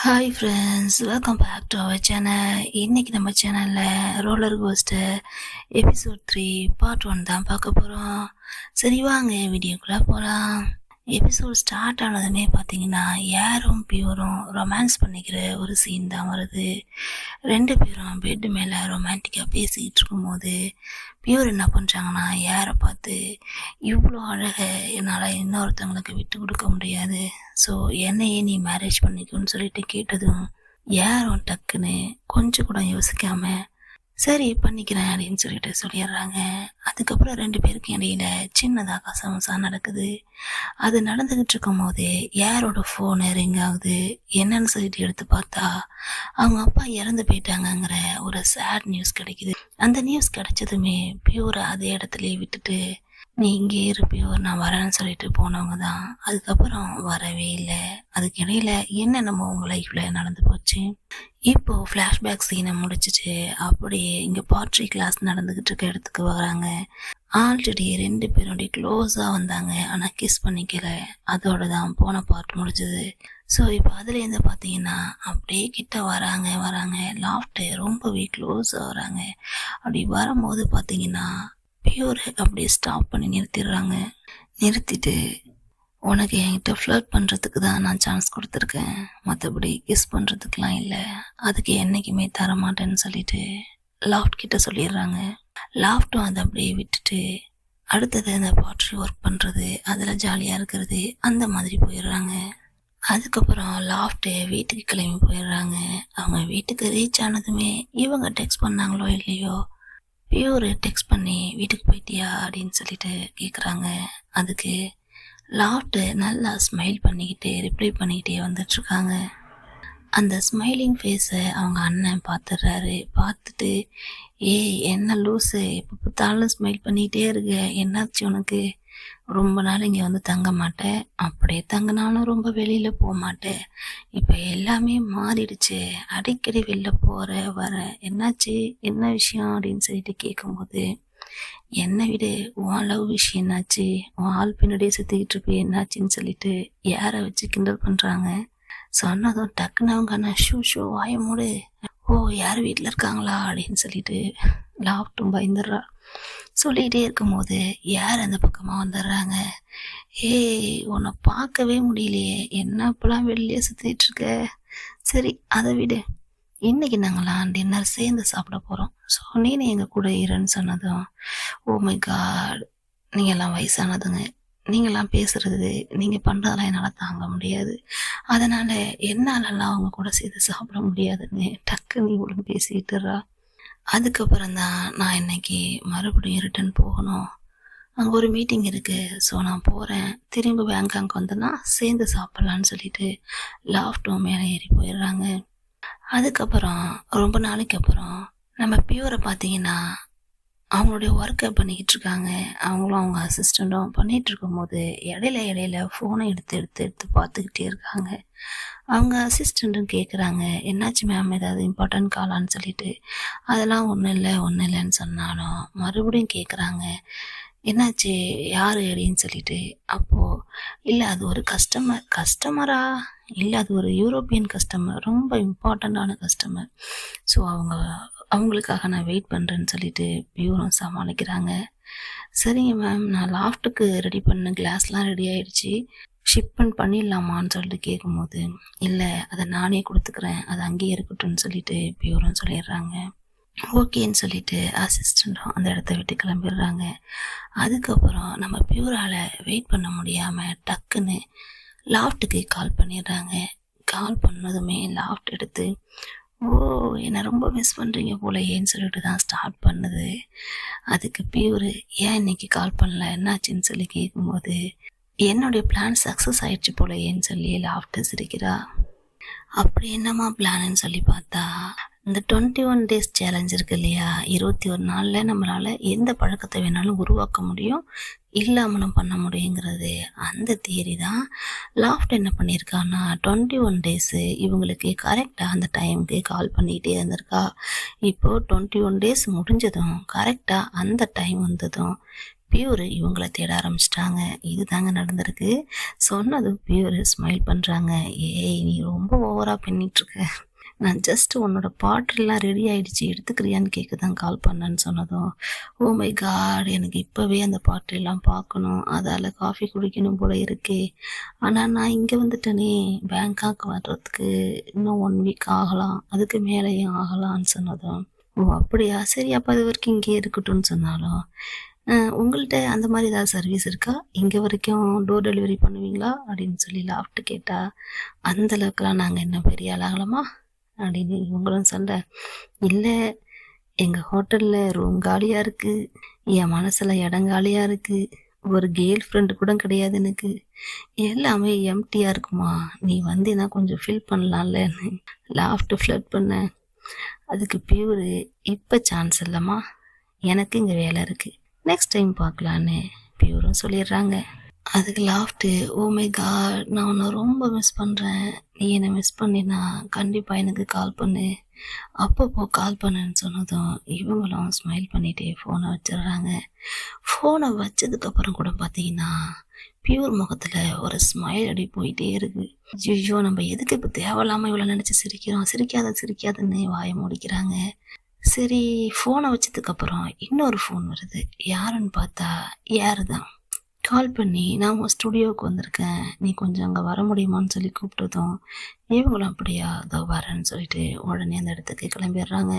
Hi friends, welcome back to our channel. இன்றைக்கி நம்ம சேனலில் ரோலர் கோஸ்டர் எபிசோட் 3 பார்ட் 1 தான் பார்க்க போகிறோம். சரி வாங்க வீடியோக்குள்ளே போகலாம். எபிசோட் ஸ்டார்ட் ஆனதுமே பார்த்தீங்கன்னா ஏரும் பியூரும் ரொமான்ஸ் பண்ணிக்கிற ஒரு சீன் தான் வருது. 2 பேரும் பெட்டு மேலே ரொமான்டிக்காக பேசிக்கிட்டு இருக்கும்போது பியூர் என்ன பண்ணுறாங்கன்னா ஏரை பார்த்து, இவ்வளோ அழகை என்னால் இன்னொருத்தவங்களுக்கு விட்டு கொடுக்க முடியாது, ஸோ என்னையே நீ மேரேஜ் பண்ணிக்கோன்னு சொல்லிட்டு கேட்டதும் யாரும் டக்குன்னு கொஞ்சம் கூட யோசிக்காம சரி பண்ணிக்கிறேன் அப்படின்னு சொல்லிட்டு சொல்லிடுறாங்க. அதுக்கப்புறம் 2 பேருக்கும் இடையில சின்னதாக கசமுசா நடக்குது. அது நடந்துக்கிட்டு இருக்கும் போதே யாரோட ஃபோனு ரிங் ஆகுது. என்னன்னு சொல்லிட்டு எடுத்து பார்த்தா அவங்க அப்பா இறந்து போயிட்டாங்கங்கிற ஒரு சேட் நியூஸ் கிடைக்குது. அந்த நியூஸ் கிடைச்சதுமே பியூரை அதே இடத்துலயே விட்டுட்டு நீ இங்கே இரு பியூர், நான் வரேன்னு சொல்லிட்டு போனவங்க தான் அதுக்கப்புறம் வரவே இல்லை. அதுக்கு இடையில என்னென்னமோ உங்க லைஃப்ல நடந்து போச்சு. இப்போ ஃப்ளாஷ்பேக் சீனை முடிச்சுட்டு அப்படியே இங்கே பாட்ரி கிளாஸ் நடந்துக்கிட்டு இருக்க இடத்துக்கு வராங்க. ஆல்ரெடி 2 பேருடைய க்ளோஸாக வந்தாங்க, ஆனால் கிஸ் பண்ணிக்கல. அதோட தான் போன பார்ட் முடிஞ்சது. ஸோ இப்போ அதுலேருந்து பார்த்தீங்கன்னா அப்படியே கிட்ட வராங்க லாஃப்ட்டு ரொம்பவே க்ளோஸாக வராங்க. அப்படி வரும்போது பார்த்தீங்கன்னா பியூர் அப்படியே ஸ்டாப் பண்ணி நிறுத்திடுறாங்க. நிறுத்திட்டு உனக்கு என்கிட்ட ஃப்ளர்ட் பண்ணுறதுக்கு தான் நான் சான்ஸ் கொடுத்துருக்கேன், மற்றபடி கிஸ் பண்ணுறதுக்கெலாம் இல்லை, அதுக்கு என்றைக்குமே தரமாட்டேன்னு சொல்லிட்டு லாஃப்ட் கிட்ட சொல்லிடுறாங்க. லாஃப்ட்டும் அதை அப்படியே விட்டுட்டு அடுத்தது அந்த பாட்ரி ஒர்க் பண்ணுறது, அதில் ஜாலியாக இருக்கிறது, அந்த மாதிரி போயிடுறாங்க. அதுக்கப்புறம் லாஃப்ட்டு வீட்டுக்கு கிளம்பி போயிடுறாங்க. அவங்க வீட்டுக்கு ரீச் ஆனதுமே இவங்க டெக்ஸ்ட் பண்ணாங்களோ இல்லையோ பியூர் டெக்ஸ்ட் பண்ணி வீட்டுக்கு போயிட்டியா அப்படின்னு சொல்லிட்டு கேட்குறாங்க. அதுக்கு லாஃப்ட்டு நல்லா ஸ்மைல் பண்ணிக்கிட்டே ரிப்ளை பண்ணிக்கிட்டே வந்துட்டுருக்காங்க. அந்த ஸ்மைலிங் ஃபேஸை அவங்க அண்ணன் பார்த்துடுறாரு. பார்த்துட்டு என்ன லூஸு, எப்போ பார்த்தாலும் ஸ்மைல் பண்ணிக்கிட்டே இருக்க, என்னாச்சு உனக்கு, ரொம்ப நாள் இங்கே வந்து தங்க மாட்டேன், அப்படியே தங்கினாலும் ரொம்ப வெளியில் போக மாட்டேன், இப்போ எல்லாமே மாறிடுச்சு, அடிக்கடி வெளில போகிற வர, என்னாச்சு என்ன விஷயம் அப்படின்னு சொல்லிட்டு கேட்கும்போது என்னை விட உன் லவ் விஷயம் என்னாச்சு, உன் ஆள் பின்னாடியே சுற்றிக்கிட்டு இருப்பே என்னாச்சுன்னு சொல்லிட்டு யாரை வச்சு கிண்டல் பண்ணுறாங்க. சொன்னதும் டக்குன்னு அவங்க அண்ணா ஷூ வாய மூடு, ஓ யார் வீட்டில் இருக்காங்களா அப்படின்னு சொல்லிட்டு லாஃப்ட்டும் பயந்துடுறா. சொல்லிகிட்டே இருக்கும்போது யார் அந்த பக்கமாக வந்துடுறாங்க. உன்னை பார்க்கவே முடியலையே, என்ன இப்பெல்லாம் வெளியே சுற்றிட்டு இருக்க, சரி அதை விடு, இன்னைக்கு நாங்களாம் டின்னர் சேர்ந்து சாப்பிட போகிறோம், ஸோ நீனு எங்கள் கூட இருன்னு சொன்னதும் ஓ மை காட், நீங்கள்லாம் வயசானதுங்க, நீங்களாம் பேசுறது நீங்கள் பண்ணுறதெல்லாம் என்னால் தாங்க முடியாது, அதனால் என்னாலெல்லாம் அவங்க கூட சேர்த்து சாப்பிட முடியாதுன்னு டக்குன்னு இவ்வளோ பேசிட்டுறா. அதுக்கப்புறம் தான் நான் இன்னைக்கு மறுபடியும் ரிட்டர்ன் போகணும், அங்கே ஒரு மீட்டிங் இருக்குது, ஸோ நான் போகிறேன், திரும்பி பேங்காக் வந்தேன்னா சேர்ந்து சாப்பிட்லான்னு சொல்லிட்டு லாஃப்ட்டும் மேலே ஏறி போயிடுறாங்க. அதுக்கப்புறம் ரொம்ப நாளைக்கு அப்புறம் நம்ம பியூரை பார்த்தீங்கன்னா அவங்களுடைய ஒர்க்கை பண்ணிக்கிட்டு இருக்காங்க. அவங்களும் அவங்க அசிஸ்டண்ட்டும் பண்ணிகிட்டு இருக்கும்போது இடையில ஃபோனை எடுத்து பார்த்துக்கிட்டே இருக்காங்க. அவங்க அசிஸ்டண்ட்டும் கேட்குறாங்க, என்னாச்சு மேம், ஏதாவது இம்பார்ட்டன்ட் காலான்னு சொல்லிட்டு. அதெல்லாம் ஒன்றும் இல்லைன்னு சொன்னாலும் மறுபடியும் கேட்குறாங்க, என்னாச்சு யார் அப்படின்னு சொல்லிட்டு. அப்போது இல்லை அது ஒரு கஸ்டமரா, இல்லை அது ஒரு யூரோப்பியன் கஸ்டமர், ரொம்ப இம்பார்ட்டண்ட்டான கஸ்டமர், ஸோ அவங்களுக்காக நான் வெயிட் பண்ணுறேன்னு சொல்லிட்டு பியூரும் சமாளிக்கிறாங்க. சரிங்க மேம், நான் லாஃப்ட்டுக்கு ரெடி பண்ண கிளாஸ்லாம் ரெடி ஆகிடுச்சு, ஷிப்மெண்ட் பண்ணிடலாமான்னு சொல்லிட்டு கேட்கும்போது இல்லை அதை நானே கொடுத்துக்கிறேன், அது அங்கேயே இருக்கட்டும்னு சொல்லிட்டு பியூரும் சொல்லிடுறாங்க. ஓகேன்னு சொல்லிட்டு அசிஸ்டண்ட்டும் அந்த இடத்த விட்டு கிளம்பிடுறாங்க. அதுக்கப்புறம் நம்ம பியூரால் வெயிட் பண்ண முடியாமல் டக்குன்னு லாஃப்ட்டுக்கு கால் பண்ணிடுறாங்க. கால் பண்ணதுமே லாஃப்ட் எடுத்து ஓ என்னை ரொம்ப மிஸ் பண்ணுறீங்க போலையேன்னு சொல்லிட்டு தான் ஸ்டார்ட் பண்ணுது. அதுக்கு பியூர் ஏன் இன்னைக்கு கால் பண்ணல, என்னாச்சுன்னு சொல்லி கேட்கும்போது என்னுடைய பிளான் சக்ஸஸ் ஆயிடுச்சு போலையேன்னு சொல்லி லாஃப்ட் சிரிக்கிறா. அப்படி என்னம்மா பிளான்னு சொல்லி பார்த்தா இந்த 21 days சேலஞ்ச் இருக்கு இல்லையா, 21 நாளில் நம்மளால் எந்த பழக்கத்தை வேணாலும் உருவாக்க முடியும், இல்லாமலும் பண்ண முடியுங்கிறது அந்த தியரி தான். லாஃப்ட் என்ன பண்ணியிருக்கான்னா 21 days இவங்களுக்கு கரெக்டாக அந்த டைமுக்கு கால் பண்ணிகிட்டே இருந்திருக்கா. இப்போது 21 days முடிஞ்சதும் கரெக்டாக அந்த டைம் வந்ததும் பியூர் இவங்கள தேட ஆரம்பிச்சிட்டாங்க. இதுதாங்க நடந்திருக்கு. சொன்னதும் பியூர் ஸ்மைல் பண்ணுறாங்க. ஏய் நீ ரொம்ப ஓவராக பண்ணிகிட்ருக்க. நான் ஜஸ்ட் உன்னோட பாட்டில்லாம் ரெடி ஆகிடுச்சு எடுத்துக்கிறியான்னு கேட்க தான் கால் பண்ணேன்னு சொன்னதும், ஓ மை காட் எனக்கு இப்போவே அந்த பாட்டிலெல்லாம் பார்க்கணும், அதால் காஃபி குடிக்கணும் போல இருக்கே. ஆனால் நான் இங்கே வந்துட்டேனே, பேங்காக் வர்றதுக்கு இன்னும் 1 வீக் ஆகலாம், அதுக்கு மேலேயும் ஆகலான்னு சொன்னதும், ஓ அப்படியா சரி அப்போ அது வரைக்கும் இங்கே இருக்கட்டும்னு சொன்னாலும், உங்கள்கிட்ட அந்த மாதிரி ஏதாவது சர்வீஸ் இருக்கா, இங்கே வரைக்கும் டோர் டெலிவரி பண்ணுவீங்களா அப்படின்னு சொல்லி லாஃப்ட்டு கேட்டால், அந்தளவுக்குலாம் நாங்கள் என்ன பெரிய ஆளாகலாமா அப்படின்னு இவங்களும் சண்டை. இல்லை எங்கள் ஹோட்டலில் ரூம் காலியாக இருக்குது, என் மனசில் இடம் காலியாக இருக்குது, ஒரு கேர்ள் ஃப்ரெண்டு கூட கிடையாது எனக்கு, எல்லாமே எம்டியாக இருக்குமா, நீ வந்தீங்கன்னா கொஞ்சம் ஃபில் பண்ணலாம்லன்னு லாஃப்ட்டு ஃப்ளட் பண்ணேன். அதுக்கு பியூரு இப்போ சான்ஸ் இல்லைம்மா, எனக்கு இங்கே வேலை இருக்குது, நெக்ஸ்ட் டைம் பார்க்கலான்னு பியூரும் சொல்லிடுறாங்க. அதுக்கு லாஃப்ட்டு ஓ மை காட் நான் உன்னை ரொம்ப மிஸ் பண்ணுறேன், நீ என்னை மிஸ் பண்ணினா கண்டிப்பாக எனக்கு கால் பண்ணு, அப்பப்போ கால் பண்ணுன்னு சொன்னதும் இவங்களும் ஸ்மைல் பண்ணிகிட்டே ஃபோனை வச்சிடுறாங்க. ஃபோனை வச்சதுக்கப்புறம் கூட பார்த்தீங்கன்னா பியூர் முகத்தில் ஒரு ஸ்மைல் அடி போயிட்டே இருக்குது. ஐயோ நம்ம எதுக்கு இப்போ தேவையில்லாமல் இவ்வளோ நினச்சி சிரிக்கிறோம், சிரிக்காதுன்னு வாயை மூடிக்கிறாங்க. சரி ஃபோனை வச்சதுக்கப்புறம் இன்னொரு ஃபோன் வருது. யாருன்னு பார்த்தா யாரு தான் கால் பண்ணி நான் உன் ஸ்டுடியோவுக்கு வந்திருக்கேன், நீ கொஞ்சம் அங்கே வர முடியுமான்னு சொல்லி கூப்பிட்டதும் இவங்களும் அப்படியா அதோ வரேன்னு சொல்லிட்டு உடனே அந்த இடத்துக்கு கிளம்பிடுறாங்க.